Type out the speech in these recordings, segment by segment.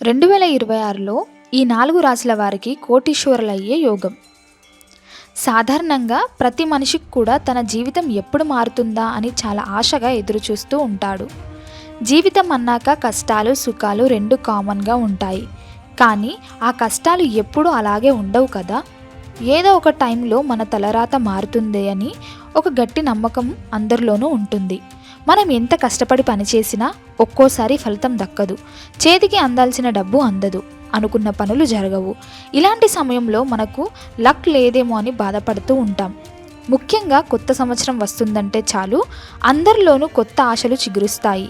2026లో ఈ 4 రాశుల వారికి కోటీశ్వరులయ్యే యోగం. సాధారణంగా ప్రతి మనిషికి కూడా తన జీవితం ఎప్పుడు మారుతుందా అని చాలా ఆశగా ఎదురుచూస్తూ ఉంటాడు. జీవితం అన్నాక కష్టాలు, సుఖాలు రెండు కామన్గా ఉంటాయి. కానీ ఆ కష్టాలు ఎప్పుడూ అలాగే ఉండవు కదా. ఏదో ఒక టైంలో మన తలరాత మారుతుంది అని ఒక గట్టి నమ్మకం అందరిలోనూ ఉంటుంది. మనం ఎంత కష్టపడి పనిచేసినా ఒక్కోసారి ఫలితం దక్కదు, చేతికి అందాల్సిన డబ్బు అందదు, అనుకున్న పనులు జరగవు. ఇలాంటి సమయంలో మనకు లక్ లేదేమో అని బాధపడుతూ ఉంటాం. ముఖ్యంగా కొత్త సంవత్సరం వస్తుందంటే చాలు అందరిలోనూ కొత్త ఆశలు చిగురుస్తాయి.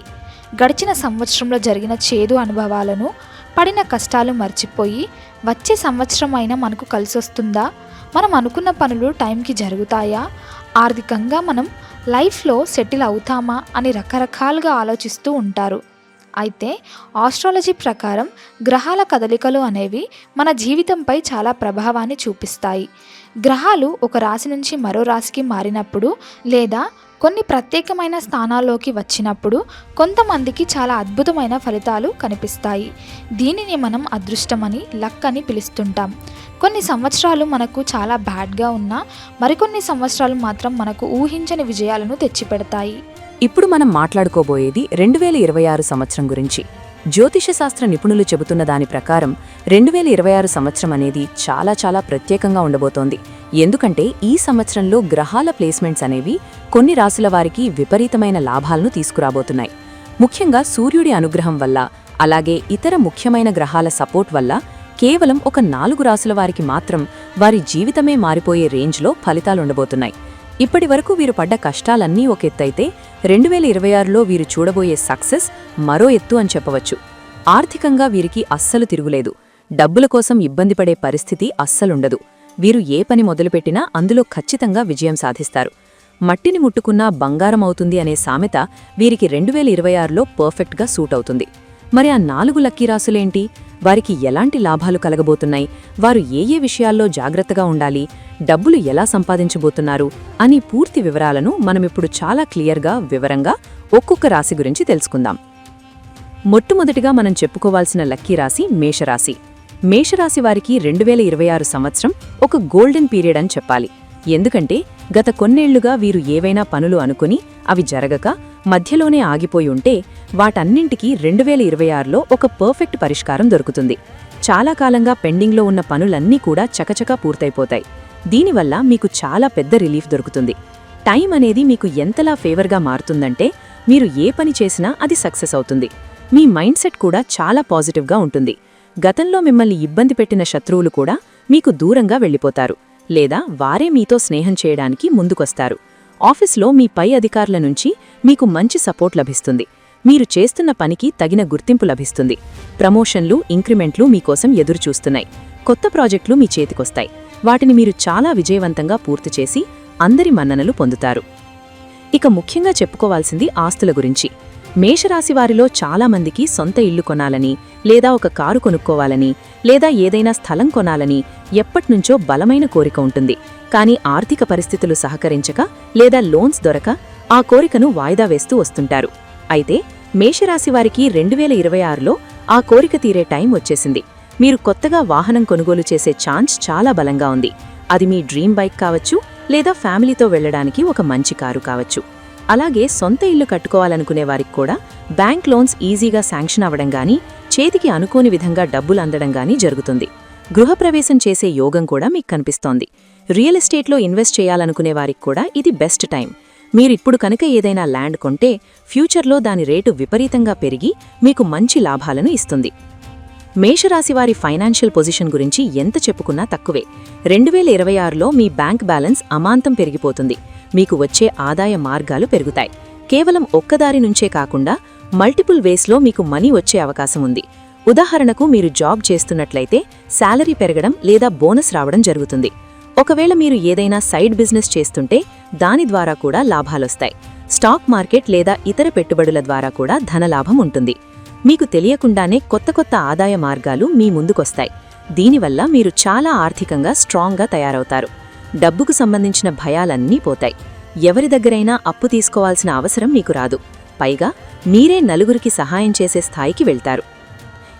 గడిచిన సంవత్సరంలో జరిగిన చేదు అనుభవాలను, పడిన కష్టాలు మర్చిపోయి వచ్చే సంవత్సరం అయినా మనకు కలిసొస్తుందా, మనం అనుకున్న పనులు టైంకి జరుగుతాయా, ఆర్థికంగా మనం లైఫ్లో సెటిల్ అవుతామా అని రకరకాలుగా ఆలోచిస్తూ ఉంటారు. అయితే ఆస్ట్రాలజీ ప్రకారం గ్రహాల కదలికలు అనేవి మన జీవితంపై చాలా ప్రభావాన్ని చూపిస్తాయి. గ్రహాలు ఒక రాశి నుంచి మరో రాశికి మారినప్పుడు లేదా కొన్ని ప్రత్యేకమైన స్థానాల్లోకి వచ్చినప్పుడు కొంతమందికి చాలా అద్భుతమైన ఫలితాలు కనిపిస్తాయి. దీనిని మనం అదృష్టమని, లక్ అని పిలుస్తుంటాం. కొన్ని సంవత్సరాలు మనకు చాలా బ్యాడ్గా ఉన్నా మరికొన్ని సంవత్సరాలు మాత్రం మనకు ఊహించని విజయాలను తెచ్చిపెడతాయి. ఇప్పుడు మనం మాట్లాడుకోబోయేది 2026 సంవత్సరం గురించి. జ్యోతిష శాస్త్ర నిపుణులు చెబుతున్న దాని ప్రకారం 2026 సంవత్సరం అనేది చాలా ప్రత్యేకంగా ఉండబోతోంది. ఎందుకంటే ఈ సంవత్సరంలో గ్రహాల ప్లేస్మెంట్స్ అనేవి కొన్ని రాశుల వారికి విపరీతమైన లాభాలను తీసుకురాబోతున్నాయి. ముఖ్యంగా సూర్యుడి అనుగ్రహం వల్ల, అలాగే ఇతర ముఖ్యమైన గ్రహాల సపోర్ట్ వల్ల కేవలం ఒక 4 రాశుల వారికి మాత్రం వారి జీవితమే మారిపోయే రేంజ్లో ఫలితాలుండబోతున్నాయి. ఇప్పటివరకు వీరు పడ్డ కష్టాలన్నీ ఒక ఎత్తైతే 2026లో వీరు చూడబోయే సక్సెస్ మరో ఎత్తు అని చెప్పవచ్చు. ఆర్థికంగా వీరికి అస్సలు తిరుగులేదు. డబ్బుల కోసం ఇబ్బంది పడే పరిస్థితి అస్సలుండదు. వీరు ఏ పని మొదలుపెట్టినా అందులో ఖచ్చితంగా విజయం సాధిస్తారు. మట్టిని ముట్టుకున్నా బంగారం అవుతుంది అనే సామెత వీరికి 2026లో పర్ఫెక్ట్గా సూట్ అవుతుంది. మరి ఆ 4 లక్కీ రాసులేంటి? వారికి ఎలాంటి లాభాలు కలగబోతున్నాయి? వారు ఏ విషయాల్లో జాగ్రత్తగా ఉండాలి? డబ్బులు ఎలా సంపాదించబోతున్నారు అని పూర్తి వివరాలను మనమిప్పుడు చాలా క్లియర్గా, వివరంగా ఒక్కొక్క రాశి గురించి తెలుసుకుందాం. మొట్టమొదటిగా మనం చెప్పుకోవాల్సిన లక్కీ రాశి మేషరాశి. మేషరాశి వారికి 2026 సంవత్సరం ఒక గోల్డెన్ పీరియడ్ అని చెప్పాలి. ఎందుకంటే గత కొన్నేళ్లుగా వీరు ఏవైనా పనులు అనుకుని అవి జరగక మధ్యలోనే ఆగిపోయి ఉంటే వాటన్నింటికీ 2026లో ఒక పర్ఫెక్ట్ పరిష్కారం దొరుకుతుంది. చాలా కాలంగా పెండింగ్లో ఉన్న పనులన్నీ కూడా చకచకా పూర్తయిపోతాయి. దీనివల్ల మీకు చాలా పెద్ద రిలీఫ్ దొరుకుతుంది. టైం అనేది మీకు ఎంతలా ఫేవర్గా మారుతుందంటే మీరు ఏ పని చేసినా అది సక్సెస్ అవుతుంది. మీ మైండ్ సెట్ కూడా చాలా పాజిటివ్గా ఉంటుంది. గతంలో మిమ్మల్ని ఇబ్బంది పెట్టిన శత్రువులు కూడా మీకు దూరంగా వెళ్ళిపోతారు, లేదా వారే మీతో స్నేహం చేయడానికి ముందుకొస్తారు. ఆఫీస్లో మీ పై అధికారుల నుంచి మీకు మంచి సపోర్ట్ లభిస్తుంది. మీరు చేస్తున్న పనికి తగిన గుర్తింపు లభిస్తుంది. ప్రమోషన్లు, ఇంక్రిమెంట్లు మీకోసం ఎదురుచూస్తున్నాయి. కొత్త ప్రాజెక్టులు మీ చేతికొస్తాయి. వాటిని మీరు చాలా విజయవంతంగా పూర్తి చేసి అందరి మన్ననలు పొందుతారు. ఇక ముఖ్యంగా చెప్పుకోవాల్సింది ఆస్తుల గురించి. మేషరాశి వారిలో చాలామందికి సొంత ఇల్లు కొనాలని, లేదా ఒక కారు కొనుక్కోవాలని, లేదా ఏదైనా స్థలం కొనాలని ఎప్పట్నుంచో బలమైన కోరిక ఉంటుంది. కానీ ఆర్థిక పరిస్థితులు సహకరించక లేదా లోన్స్ దొరక ఆ కోరికను వాయిదా వేస్తూ వస్తుంటారు. అయితే మేషరాశి వారికి 2026లో ఆ కోరిక తీరే టైం వచ్చేసింది. మీరు కొత్తగా వాహనం కొనుగోలు చేసే ఛాన్స్ చాలా బలంగా ఉంది. అది మీ డ్రీమ్ బైక్ కావచ్చు, లేదా ఫ్యామిలీతో వెళ్లడానికి ఒక మంచి కారు కావచ్చు. అలాగే సొంత ఇల్లు కట్టుకోవాలనుకునే వారికి కూడా బ్యాంక్ లోన్స్ ఈజీగా శాంక్షన్ అవ్వడం గానీ, చేతికి అనుకోని విధంగా డబ్బులు అందడం గానీ జరుగుతుంది. గృహప్రవేశం చేసే యోగం కూడా మీకు కనిపిస్తోంది. రియల్ ఎస్టేట్లో ఇన్వెస్ట్ చేయాలనుకునే వారికి కూడా ఇది బెస్ట్ టైం. మీరిప్పుడు కనుక ఏదైనా ల్యాండ్ కొంటే ఫ్యూచర్లో దాని రేటు విపరీతంగా పెరిగి మీకు మంచి లాభాలను ఇస్తుంది. మేషరాశివారి ఫైనాన్షియల్ పొజిషన్ గురించి ఎంత చెప్పుకున్నా తక్కువే. 2026లో మీ బ్యాంక్ బ్యాలెన్స్ అమాంతం పెరిగిపోతుంది. మీకు వచ్చే ఆదాయ మార్గాలు పెరుగుతాయి. కేవలం ఒక్కదారి నుంచే కాకుండా మల్టిపుల్ వేస్లో మీకు మనీ వచ్చే అవకాశం ఉంది. ఉదాహరణకు మీరు జాబ్ చేస్తున్నట్లయితే శాలరీ పెరగడం లేదా బోనస్ రావడం జరుగుతుంది. ఒకవేళ మీరు ఏదైనా సైడ్ బిజినెస్ చేస్తుంటే దాని ద్వారా కూడా లాభాలొస్తాయి. స్టాక్ మార్కెట్ లేదా ఇతర పెట్టుబడుల ద్వారా కూడా ధనలాభం ఉంటుంది. మీకు తెలియకుండానే కొత్త ఆదాయ మార్గాలు మీ ముందుకొస్తాయి. దీనివల్ల మీరు చాలా ఆర్థికంగా స్ట్రాంగ్గా తయారవుతారు. డబ్బుకు సంబంధించిన భయాలన్నీ పోతాయి. ఎవరి దగ్గరైనా అప్పు తీసుకోవాల్సిన అవసరం మీకు రాదు. పైగా మీరే నలుగురికి సహాయం చేసే స్థాయికి వెళ్తారు.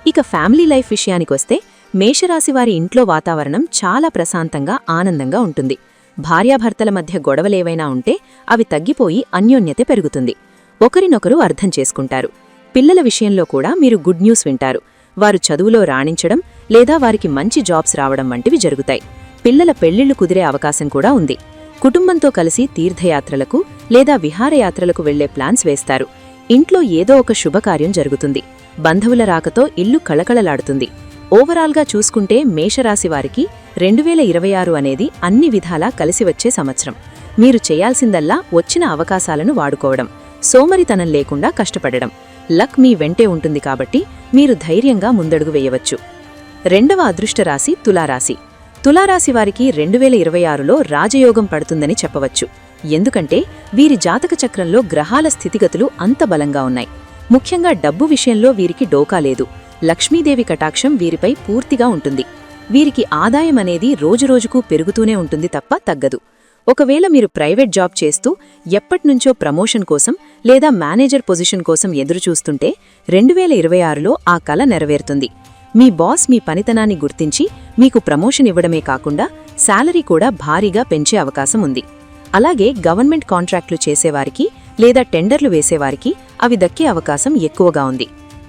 ఇక ఫ్యామిలీ లైఫ్ విషయానికొస్తే మేషరాశి వారి ఇంట్లో వాతావరణం చాలా ప్రశాంతంగా ఆనందంగా ఉంటుంది. భార్యాభర్తల మధ్య గొడవలేవైనా ఉంటే అవి తగ్గిపోయి అన్యోన్యత పెరుగుతుంది. ఒకరినొకరు అర్థం చేసుకుంటారు. పిల్లల విషయంలో కూడా మీరు గుడ్ న్యూస్ వింటారు. వారు చదువులో రాణించడం లేదా వారికి మంచి జాబ్స్ రావడం వంటివి జరుగుతాయి. పిల్లల పెళ్లిళ్లు కుదిరే అవకాశం కూడా ఉంది. కుటుంబంతో కలిసి తీర్థయాత్రలకు లేదా విహారయాత్రలకు వెళ్లే ప్లాన్స్ వేస్తారు. ఇంట్లో ఏదో ఒక శుభకార్యం జరుగుతుంది. బంధువుల రాకతో ఇల్లు కళకళలాడుతుంది. ఓవరాల్గా చూసుకుంటే మేషరాశివారికి 2026 అనేది అన్ని విధాలా కలిసివచ్చే సంవత్సరం. మీరు చేయాల్సిందల్లా వచ్చిన అవకాశాలను వాడుకోవడం, సోమరితనం లేకుండా కష్టపడడం. లక్ మీ వెంటే ఉంటుంది కాబట్టి మీరు ధైర్యంగా ముందడుగు వేయవచ్చు. రెండవ అదృష్టరాశి తులారాశి. తులారాశి వారికి 2026లో రాజయోగం పడుతుందని చెప్పవచ్చు. ఎందుకంటే వీరి జాతక చక్రంలో గ్రహాల స్థితిగతులు అంత బలంగా ఉన్నాయి. ముఖ్యంగా డబ్బు విషయంలో వీరికి డోకా లేదు. లక్ష్మీదేవి కటాక్షం వీరిపై పూర్తిగా ఉంటుంది. వీరికి ఆదాయం అనేది రోజురోజుకూ పెరుగుతూనే ఉంటుంది తప్ప తగ్గదు. ఒకవేళ మీరు ప్రైవేట్ జాబ్ చేస్తూ ఎప్పట్నుంచో ప్రమోషన్ కోసం లేదా మేనేజర్ పొజిషన్ కోసం ఎదురుచూస్తుంటే 2026లో ఆ కల నెరవేరుతుంది. మీ బాస్ మీ పనితనాన్ని గుర్తించి మీకు ప్రమోషన్ ఇవ్వడమే కాకుండా శాలరీ కూడా భారీగా పెంచే అవకాశం ఉంది. అలాగే గవర్నమెంట్ కాంట్రాక్టులు చేసేవారికి లేదా టెండర్లు వేసేవారికి అవి దక్కే అవకాశం ఎక్కువగా ఉంది.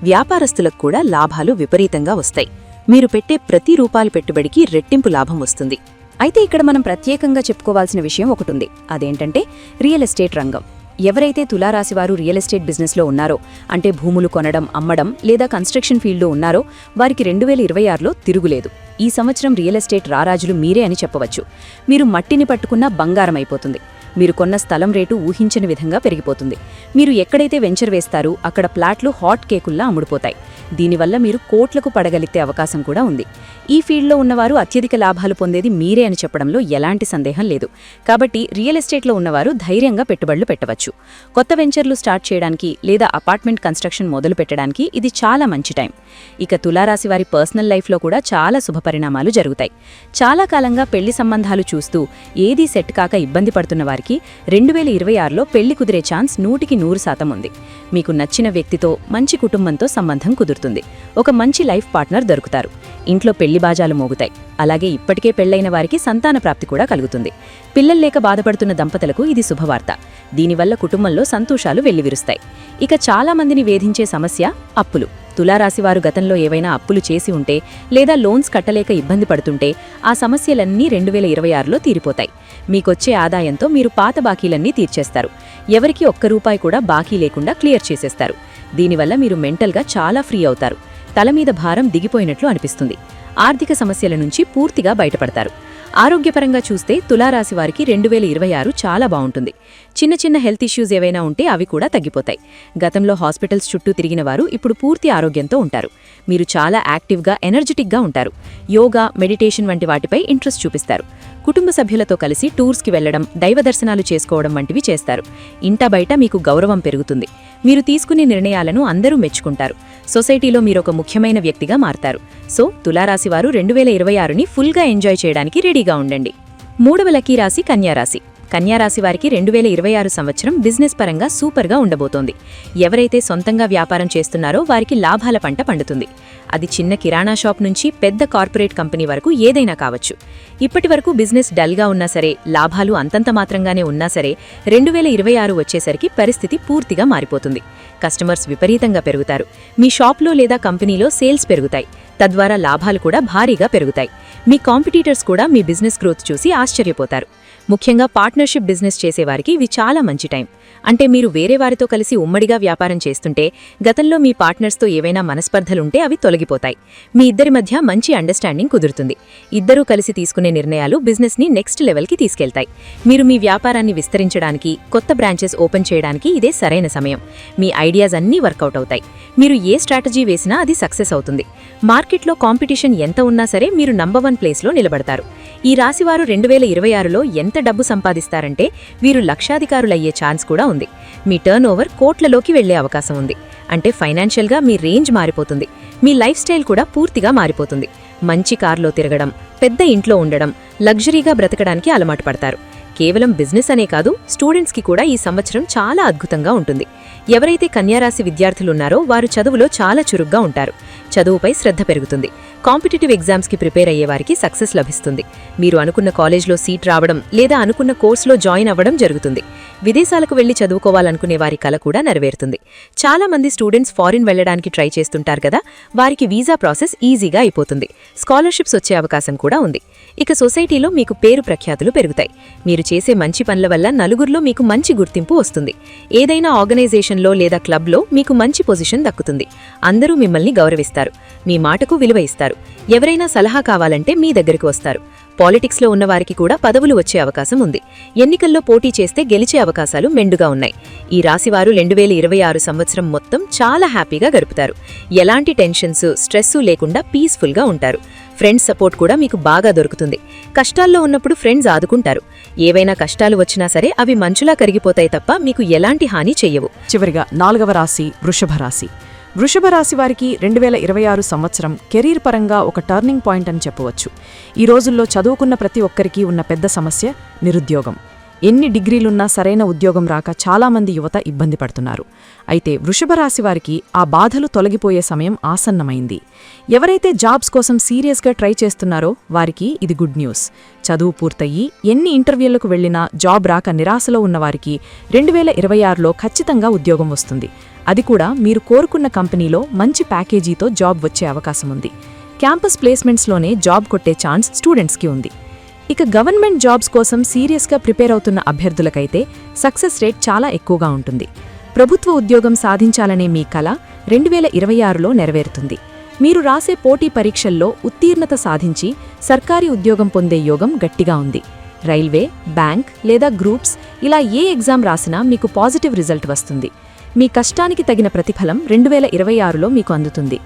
వ్యాపారస్తులకు కూడా లాభాలు విపరీతంగా వస్తాయి. మీరు పెట్టే ప్రతి రూపాయి పెట్టుబడికి రెట్టింపు లాభం వస్తుంది. అయితే ఇక్కడ మనం ప్రత్యేకంగా చెప్పుకోవాల్సిన విషయం ఒకటుంది. అదేంటంటే రియల్ ఎస్టేట్ రంగం. ఎవరైతే తులారాశివారు రియల్ ఎస్టేట్ బిజినెస్లో ఉన్నారో, అంటే భూములు కొనడం, అమ్మడం లేదా కన్స్ట్రక్షన్ ఫీల్డ్లో ఉన్నారో వారికి 2026లో తిరుగులేదు. ఈ సంవత్సరం రియల్ ఎస్టేట్ రారాజులు మీరే అని చెప్పవచ్చు. మీరు మట్టిని పట్టుకున్న బంగారం అయిపోతుంది. మీరు కొన్న స్థలం రేటు ఊహించని విధంగా పెరిగిపోతుంది. మీరు ఎక్కడైతే వెంచర్ వేస్తారో అక్కడ ప్లాట్లు హాట్ కేకుల్లా అమ్ముడుపోతాయి. దీనివల్ల మీరు కోట్లకు పడగలిగే అవకాశం కూడా ఉంది. ఈ ఫీల్డ్లో ఉన్నవారు అత్యధిక లాభాలు పొందేది మీరే అని చెప్పడంలో ఎలాంటి సందేహం లేదు. కాబట్టి రియల్ ఎస్టేట్లో ఉన్నవారు ధైర్యంగా పెట్టుబడులు పెట్టవచ్చు. కొత్త వెంచర్లు స్టార్ట్ చేయడానికి లేదా అపార్ట్మెంట్ కన్స్ట్రక్షన్ మొదలు పెట్టడానికి ఇది చాలా మంచి టైం. ఇక తులారాశి వారి పర్సనల్ లైఫ్లో కూడా చాలా శుభపరిణామాలు జరుగుతాయి. చాలా కాలంగా పెళ్లి సంబంధాలు చూస్తూ ఏదీ సెట్ కాక ఇబ్బంది పడుతున్న వారికి 2026లో పెళ్లి కుదిరే ఛాన్స్ 100% ఉంది. మీకు నచ్చిన వ్యక్తితో, మంచి కుటుంబంతో సంబంధం కుదురుతుంది. ఒక మంచి లైఫ్ పార్ట్నర్ దొరుకుతారు. ఇంట్లో పెళ్లి బాజాలు మోగుతాయి. అలాగే ఇప్పటికే పెళ్లైన వారికి సంతాన ప్రాప్తి కూడా కలుగుతుంది. పిల్లల్లేక బాధపడుతున్న దంపతులకు ఇది శుభవార్త. దీనివల్ల కుటుంబంలో సంతోషాలు వెల్లివిరుస్తాయి. ఇక చాలా మందిని వేధించే సమస్య అప్పులు. తులారాశివారు గతంలో ఏవైనా అప్పులు చేసి ఉంటే లేదా లోన్స్ కట్టలేక ఇబ్బంది పడుతుంటే ఆ సమస్యలన్నీ 2026లో తీరిపోతాయి. మీకొచ్చే ఆదాయంతో మీరు పాత బాకీలన్నీ తీర్చేస్తారు. ఎవరికి ఒక్క రూపాయి కూడా బాకీ లేకుండా క్లియర్ చేసేస్తారు. దీనివల్ల మీరు మెంటల్గా చాలా ఫ్రీ అవుతారు. తలమీద భారం దిగిపోయినట్లు అనిపిస్తుంది. ఆర్థిక సమస్యల నుంచి పూర్తిగా బయటపడతారు. ఆరోగ్యపరంగా చూస్తే తులారాశి వారికి 2026 చాలా బాగుంటుంది. చిన్న చిన్న హెల్త్ ఇష్యూస్ ఏవైనా ఉంటే అవి కూడా తగ్గిపోతాయి. గతంలో హాస్పిటల్స్ చుట్టూ తిరిగిన వారు ఇప్పుడు పూర్తి ఆరోగ్యంతో ఉంటారు. మీరు చాలా యాక్టివ్గా, ఎనర్జెటిక్గా ఉంటారు. యోగా, మెడిటేషన్ వంటి వాటిపై ఇంట్రెస్ట్ చూపిస్తారు. కుటుంబ సభ్యులతో కలిసి టూర్స్కి వెళ్లడం, దైవ దర్శనాలు చేసుకోవడం వంటివి చేస్తారు. ఇంటా బయట మీకు గౌరవం పెరుగుతుంది. మీరు తీసుకునే నిర్ణయాలను అందరూ మెచ్చుకుంటారు. సొసైటీలో మీరొక ముఖ్యమైన వ్యక్తిగా మారతారు. సో తులారాశివారు 2026ని ఫుల్గా ఎంజాయ్ చేయడానికి రెడీగా ఉండండి. మూడవ లక్కీ రాశి కన్యారాశి. కన్యారాశి వారికి 2026 సంవత్సరం బిజినెస్ పరంగా సూపర్గా ఉండబోతోంది. ఎవరైతే సొంతంగా వ్యాపారం చేస్తున్నారో వారికి లాభాల పంట పండుతుంది. అది చిన్న కిరాణా షాప్ నుంచి పెద్ద కార్పొరేట్ కంపెనీ వరకు ఏదైనా కావచ్చు. ఇప్పటి వరకు బిజినెస్ డల్గా ఉన్నా సరే, లాభాలు అంతంత మాత్రంగానే ఉన్నా సరే, 2026 వచ్చేసరికి పరిస్థితి పూర్తిగా మారిపోతుంది. కస్టమర్స్ విపరీతంగా పెరుగుతారు. మీ షాప్లో లేదా కంపెనీలో సేల్స్ పెరుగుతాయి. తద్వారా లాభాలు కూడా భారీగా పెరుగుతాయి. మీ కాంపిటీటర్స్ కూడా మీ బిజినెస్ గ్రోత్ చూసి ఆశ్చర్యపోతారు. ముఖ్యంగా పార్ట్నర్షిప్ బిజినెస్ చేసేవారికి ఇవి చాలా మంచి టైం. అంటే మీరు వేరే వారితో కలిసి ఉమ్మడిగా వ్యాపారం చేస్తుంటే గతంలో మీ పార్ట్నర్స్తో ఏవైనా మనస్పర్ధలుంటే అవి తొలగిపోతాయి. మీ ఇద్దరి మధ్య మంచి అండర్స్టాండింగ్ కుదురుతుంది. ఇద్దరూ కలిసి తీసుకునే నిర్ణయాలు బిజినెస్ని నెక్స్ట్ లెవెల్కి తీసుకెళ్తాయి. మీరు మీ వ్యాపారాన్ని విస్తరించడానికి, కొత్త బ్రాంచెస్ ఓపెన్ చేయడానికి ఇదే సరైన సమయం. మీ ఐడియాస్ అన్నీ వర్కౌట్ అవుతాయి. మీరు ఏ స్ట్రాటజీ వేసినా అది సక్సెస్ అవుతుంది. మార్కెట్లో కాంపిటీషన్ ఎంత ఉన్నా సరే మీరు నంబర్ 1 ప్లేస్లో నిలబడతారు. ఈ రాశివారు 2026లో ఎంత డబ్బు సంపాదిస్తారంటే వీరు లక్షాధికారులయ్యే ఛాన్స్ కూడా ఉంది. మీ టర్న్ ఓవర్ కోట్లలోకి వెళ్లే అవకాశం ఉంది. అంటే ఫైనాన్షియల్గా మీ రేంజ్ మారిపోతుంది. మీ లైఫ్ స్టైల్ కూడా పూర్తిగా మారిపోతుంది. మంచి కార్లో తిరగడం, పెద్ద ఇంట్లో ఉండడం, లగ్జరీగా బ్రతకడానికి అలవాటు పడతారు. కేవలం బిజినెస్ అనే కాదు, స్టూడెంట్స్కి కూడా ఈ సంవత్సరం చాలా అద్భుతంగా ఉంటుంది. ఎవరైతే కన్యారాశి విద్యార్థులున్నారో వారు చదువులో చాలా చురుగ్గా ఉంటారు. చదువుపై శ్రద్ధ పెరుగుతుంది. కాంపిటేటివ్ ఎగ్జామ్స్కి ప్రిపేర్ అయ్యేవారికి సక్సెస్ లభిస్తుంది. మీరు అనుకున్న కాలేజ్లో సీట్ రావడం లేదా అనుకున్న కోర్సులో జాయిన్ అవ్వడం జరుగుతుంది. విదేశాలకు వెళ్లి చదువుకోవాలనుకునే వారి కల కూడా నెరవేరుతుంది. చాలా మంది స్టూడెంట్స్ ఫారిన్ వెళ్లడానికి ట్రై చేస్తుంటారు కదా, వారికి వీసా ప్రాసెస్ ఈజీగా అయిపోతుంది. స్కాలర్షిప్స్ వచ్చే అవకాశం కూడా ఉంది. ఇక సొసైటీలో మీకు పేరు ప్రఖ్యాతులు పెరుగుతాయి. మీరు చేసే మంచి పనుల వల్ల నలుగురిలో మీకు మంచి గుర్తింపు వస్తుంది. ఏదైనా ఆర్గనైజేషన్లో లేదా క్లబ్లో మీకు మంచి పొజిషన్ దక్కుతుంది. అందరూ మిమ్మల్ని గౌరవిస్తారు. మీ మాటకు విలువ ఇస్తారు. ఎవరైనా సలహా కావాలంటే మీ దగ్గరకు వస్తారు. పాలిటిక్స్లో ఉన్నవారికి కూడా పదవులు వచ్చే అవకాశం ఉంది. ఎన్నికల్లో పోటీ చేస్తే గెలిచే అవకాశాలు మెండుగా ఉన్నాయి. ఈ రాశివారు 2026 సంవత్సరం మొత్తం చాలా హ్యాపీగా గడుపుతారు. ఎలాంటి టెన్షన్స్, స్ట్రెస్సు లేకుండా పీస్ఫుల్గా ఉంటారు. ఫ్రెండ్స్ సపోర్ట్ కూడా మీకు బాగా దొరుకుతుంది. కష్టాల్లో ఉన్నప్పుడు ఫ్రెండ్స్ ఆదుకుంటారు. ఏవైనా కష్టాలు వచ్చినా సరే అవి మంచులా కరిగిపోతాయి తప్ప మీకు ఎలాంటి హాని చెయ్యవు. చివరిగా 4వ రాశి వృషభ రాశి. వృషభ రాశి వారికి 2026 సంవత్సరం కెరీర్ పరంగా ఒక టర్నింగ్ పాయింట్ అని చెప్పవచ్చు. ఈ రోజుల్లో చదువుకున్న ప్రతి ఒక్కరికి ఉన్న పెద్ద సమస్య నిరుద్యోగం. ఎన్ని డిగ్రీలున్నా సరైన ఉద్యోగం రాక చాలామంది యువత ఇబ్బంది పడుతున్నారు. అయితే వృషభ రాశి వారికి ఆ బాధలు తొలగిపోయే సమయం ఆసన్నమైంది. ఎవరైతే జాబ్స్ కోసం సీరియస్గా ట్రై చేస్తున్నారో వారికి ఇది గుడ్ న్యూస్. చదువు పూర్తయి ఎన్ని ఇంటర్వ్యూలకు వెళ్లినా జాబ్ రాక నిరాశలో ఉన్నవారికి 2026లో ఖచ్చితంగా ఉద్యోగం వస్తుంది. అది కూడా మీరు కోరుకున్న కంపెనీలో మంచి ప్యాకేజీతో జాబ్ వచ్చే అవకాశం ఉంది. క్యాంపస్ ప్లేస్మెంట్స్లోనే జాబ్ కొట్టే ఛాన్స్ స్టూడెంట్స్కి ఉంది. ఇక గవర్నమెంట్ జాబ్స్ కోసం సీరియస్గా ప్రిపేర్ అవుతున్న అభ్యర్థులకైతే సక్సెస్ రేట్ చాలా ఎక్కువగా ఉంటుంది. ప్రభుత్వ ఉద్యోగం సాధించాలనే మీ కల 2026లో నెరవేరుతుంది. మీరు రాసే పోటీ పరీక్షల్లో ఉత్తీర్ణత సాధించి సర్కారీ ఉద్యోగం పొందే యోగం గట్టిగా ఉంది. రైల్వే, బ్యాంక్ లేదా గ్రూప్స్ ఇలా ఏ ఎగ్జామ్ రాసినా మీకు పాజిటివ్ రిజల్ట్ వస్తుంది. మీ కష్టానికి తగిన ప్రతిఫలం 2026లో మీకు అందుతుంది.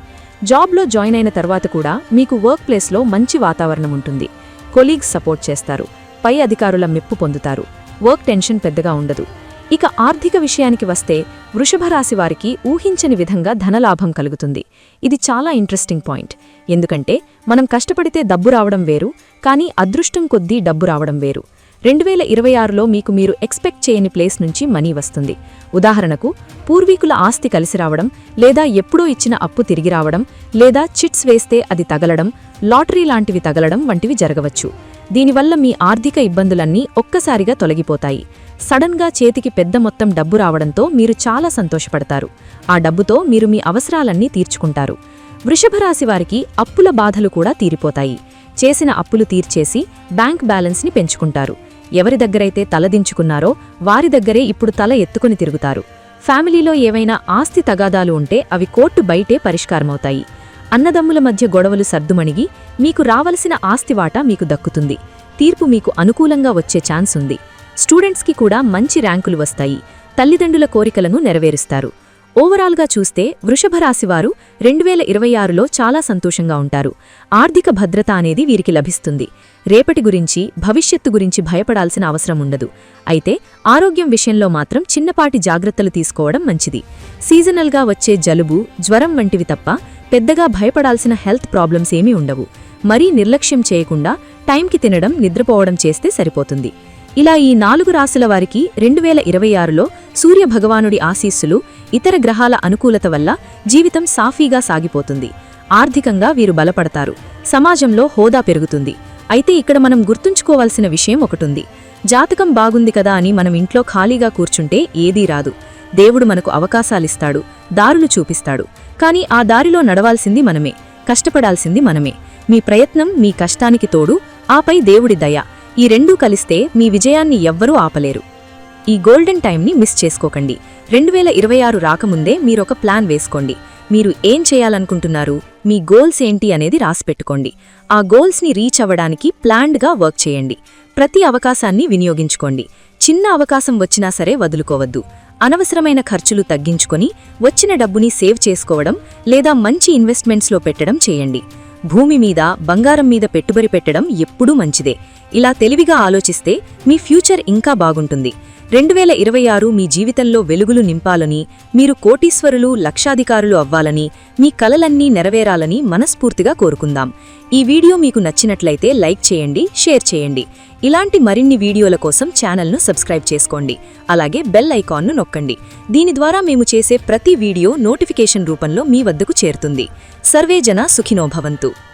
జాబ్లో జాయిన్ అయిన తర్వాత కూడా మీకు వర్క్ ప్లేస్లో మంచి వాతావరణం ఉంటుంది. కొలీగ్స్ సపోర్ట్ చేస్తారు. పై అధికారుల మెప్పు పొందుతారు. వర్క్ టెన్షన్ పెద్దగా ఉండదు. ఇక ఆర్థిక విషయానికి వస్తే వృషభ రాశి వారికి ఊహించని విధంగా ధనలాభం కలుగుతుంది. ఇది చాలా ఇంట్రెస్టింగ్ పాయింట్. ఎందుకంటే మనం కష్టపడితే డబ్బు రావడం వేరు, కానీ అదృష్టం కొద్దీ డబ్బు రావడం వేరు. 2026లో మీకు మీరు ఎక్స్పెక్ట్ చేయని ప్లేస్ నుంచి మనీ వస్తుంది. ఉదాహరణకు పూర్వీకుల ఆస్తి కలిసి రావడం, లేదా ఎప్పుడో ఇచ్చిన అప్పు తిరిగి రావడం, లేదా చిట్స్ వేస్తే అది తగలడం, లాటరీ లాంటివి తగలడం వంటివి జరగవచ్చు. దీనివల్ల మీ ఆర్థిక ఇబ్బందులన్నీ ఒక్కసారిగా తొలగిపోతాయి. సడన్గా చేతికి పెద్ద మొత్తం డబ్బు రావడంతో మీరు చాలా సంతోషపడతారు. ఆ డబ్బుతో మీరు మీ అవసరాలన్నీ తీర్చుకుంటారు. వృషభరాశి వారికి అప్పుల బాధలు కూడా తీరిపోతాయి. చేసిన అప్పులు తీర్చేసి బ్యాంక్ బ్యాలెన్స్ని పెంచుకుంటారు. ఎవరి దగ్గరైతే తలదించుకున్నారో వారి దగ్గరే ఇప్పుడు తల ఎత్తుకుని తిరుగుతారు. ఫ్యామిలీలో ఏవైనా ఆస్తి తగాదాలు ఉంటే అవి కోర్టు బయటే పరిష్కారమవుతాయి. అన్నదమ్ముల మధ్య గొడవలు సర్దుమణిగి మీకు రావలసిన ఆస్తి వాటా మీకు దక్కుతుంది. తీర్పు మీకు అనుకూలంగా వచ్చే ఛాన్స్ ఉంది. స్టూడెంట్స్కి కూడా మంచి ర్యాంకులు వస్తాయి. తల్లిదండ్రుల కోరికలను నెరవేరుస్తారు. ఓవరాల్గా చూస్తే వృషభరాశివారు 2026లో చాలా సంతోషంగా ఉంటారు. ఆర్థిక భద్రత అనేది వీరికి లభిస్తుంది. రేపటి గురించి, భవిష్యత్తు గురించి భయపడాల్సిన అవసరం ఉండదు. అయితే ఆరోగ్యం విషయంలో మాత్రం చిన్నపాటి జాగ్రత్తలు తీసుకోవడం మంచిది. సీజనల్గా వచ్చే జలుబు, జ్వరం వంటివి తప్ప పెద్దగా భయపడాల్సిన హెల్త్ ప్రాబ్లమ్స్ ఏమీ ఉండవు. మరీ నిర్లక్ష్యం చేయకుండా టైంకి తినడం, నిద్రపోవడం చేస్తే సరిపోతుంది. ఇలా ఈ 4 రాశుల వారికి 2026లో సూర్యభగవానుడి ఆశీస్సులు, ఇతర గ్రహాల అనుకూలత వల్ల జీవితం సాఫీగా సాగిపోతుంది. ఆర్థికంగా వీరు బలపడతారు. సమాజంలో హోదా పెరుగుతుంది. అయితే ఇక్కడ మనం గుర్తుంచుకోవాల్సిన విషయం ఒకటుంది. జాతకం బాగుంది కదా అని మనం ఇంట్లో ఖాళీగా కూర్చుంటే ఏదీ రాదు. దేవుడు మనకు అవకాశాలిస్తాడు, దారులు చూపిస్తాడు. కానీ ఆ దారిలో నడవాల్సింది మనమే, కష్టపడాల్సింది మనమే. మీ ప్రయత్నం, మీ కష్టానికి తోడు ఆపై దేవుడి దయ, ఈ రెండూ కలిస్తే మీ విజయాన్ని ఎవ్వరూ ఆపలేరు. ఈ గోల్డెన్ టైంని మిస్ చేసుకోకండి. 2026 రాకముందే మీరొక ప్లాన్ వేసుకోండి. మీరు ఏం చేయాలనుకుంటున్నారు, మీ గోల్స్ ఏంటి అనేది రాసిపెట్టుకోండి. ఆ గోల్స్ని రీచ్ అవ్వడానికి ప్లాన్డ్గా వర్క్ చేయండి. ప్రతి అవకాశాన్ని వినియోగించుకోండి. చిన్న అవకాశం వచ్చినా సరే వదులుకోవద్దు. అనవసరమైన ఖర్చులు తగ్గించుకొని వచ్చిన డబ్బుని సేవ్ చేసుకోవడం లేదా మంచి ఇన్వెస్ట్మెంట్స్లో పెట్టడం చేయండి. భూమి మీద, బంగారం మీద పెట్టుబడి పెట్టడం ఎప్పుడూ మంచిదే. ఇలా తెలివిగా ఆలోచిస్తే మీ ఫ్యూచర్ ఇంకా బాగుంటుంది. 2026 మీ జీవితంలో వెలుగులు నింపాలని, మీరు కోటీశ్వరులు, లక్షాధికారులు అవ్వాలని, మీ కలలన్నీ నెరవేరాలని మనస్ఫూర్తిగా కోరుకుందాం. ఈ వీడియో మీకు నచ్చినట్లయితే లైక్ చేయండి, షేర్ చేయండి. ఇలాంటి మరిన్ని వీడియోల కోసం ఛానల్ను సబ్స్క్రైబ్ చేసుకోండి. అలాగే బెల్ ఐకాన్ను నొక్కండి. దీని ద్వారా మేము చేసే ప్రతి వీడియో నోటిఫికేషన్ రూపంలో మీ వద్దకు చేరుతుంది. సర్వే జన సుఖినో భవంతు.